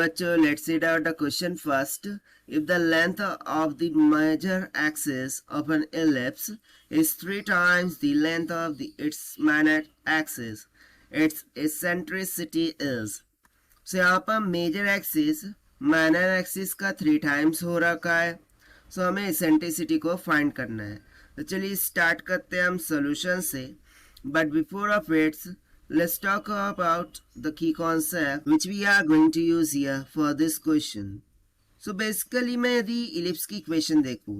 बच्चों, let's read out the question first. If the length of the major axis of an ellipse is 3 times the length of its minor axis, its eccentricity is. So यहाँ पर major axis minor axis का 3 times हो रखा है. सो हमें eccentricity को find करना है. तो चलिए स्टार्ट करते हैं हम सोल्यूशन से. But before of its, let's talk about the key concept which we are going to use here for this question. So basically मैं यदि इलिप्स की इक्वेशन देखूं,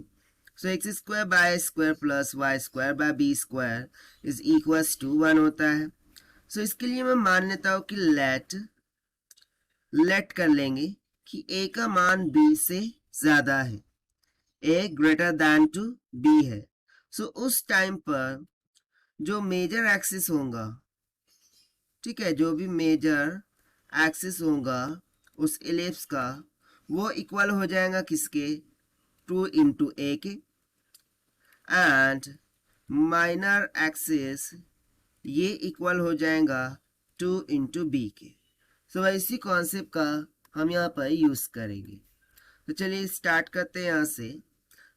so x square by square plus y square by b square is equals to 1 होता है. so इसके लिए मैं मान लेता हूं कि लेट कर लेंगे कि a का मान b से ज्यादा है, a greater than to b है. so उस टाइम पर जो मेजर एक्सिस होगा, ठीक है, जो भी मेजर एक्सिस होगा उस इलिप्स का, वो इक्वल हो जाएगा किसके, 2 इंटू ए के. एंड माइनर एक्सिस ये इक्वल हो जाएगा 2 इंटू बी के. सो इसी कॉन्सेप्ट का हम यहाँ पर यूज करेंगे. तो चलिए स्टार्ट करते हैं यहाँ से.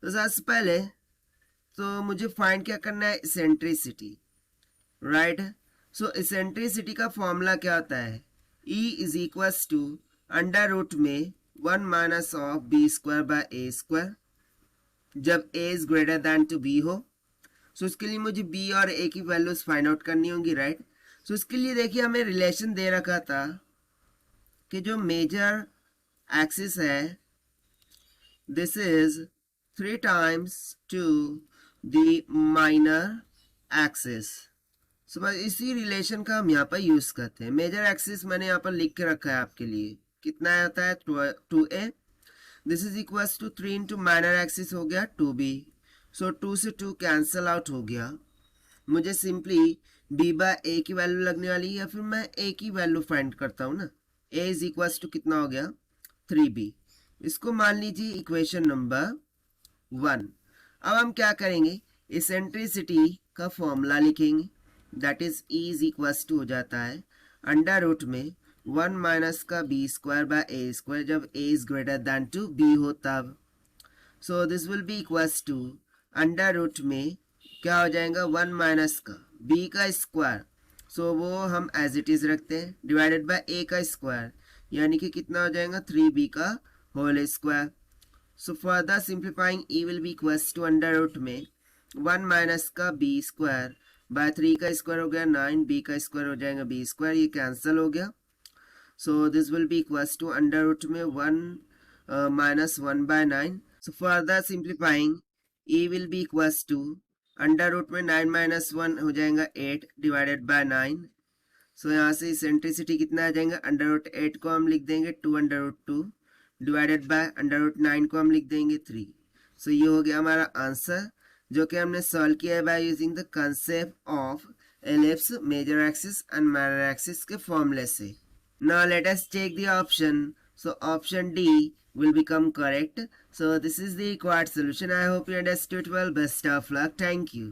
तो सबसे पहले तो मुझे फाइंड क्या करना है, इसेंट्रिसिटी, राइट. सो इसेंट्रिसिटी का फॉर्मूला क्या होता है, E is equals to under root में 1 minus of b square by a square, जब a is greater than to b हो. सो इसके लिए मुझे b और a की वैल्यूज फाइंड आउट करनी होंगी, राइट. सो इसके लिए देखिए हमें रिलेशन दे रखा था कि जो मेजर एक्सिस है this is 3 times to the minor axis. So बस इसी रिलेशन का हम यहाँ पर यूज करते हैं. मेजर एक्सिस मैंने यहाँ पर लिख के रखा है आपके लिए, कितना आता है 2a. This is equals to 3 into minor axis हो गया 2b. सो 2 से 2 कैंसल आउट हो गया. मुझे सिंपली b बाय a की वैल्यू लगने वाली है, या फिर मैं a की वैल्यू फाइंड करता हूँ ना. a इज इक्वल्स टू कितना हो गया 3b. इसको मान लीजिए इक्वेशन नंबर 1. अब हम क्या करेंगे, इसेंट्रिसिटी का फॉर्मूला लिखेंगे. That is E is equals to हो जाता है अंडर रूट में 1 माइनस का b square by a square, जब a is greater than to b हो तब. So this will be equals to under root में क्या हो जाएगा 1 माइनस का b का स्क्वायर, सो वो हम एज इट इज रखते हैं, डिवाइडेड बाय a का स्क्वायर, यानी कि कितना हो जाएगा 3b का whole square. So further simplifying E will be equals to under root में 1 माइनस का b स्क्वायर बाय 3 का स्क्वायर हो गया 9, b का स्क्वायर हो जाएगा b स्क्वायर, ये कैंसिल हो गया. So this will be equals to under root में 1 minus 1 by 9. So further simplifying E will be equals to under root में 9 माइनस 1 हो जाएगा 8 डिवाइडेड बाय 9. सो यहाँ से इसेंट्रिसिटी कितना आ जाएगा, अंडर रूट 8 को हम लिख देंगे 2 under root 2 divided by under root 9 को हम लिख देंगे 3. सो ये हो गया हमारा आंसर, जो कि हमने सॉल्व किया है by using the concept of ellipse, major axis and minor axis के फॉर्मूले से. Now let us take the option. So option D will become correct. So this is the required solution. I hope you understood well. Best of luck. Thank you.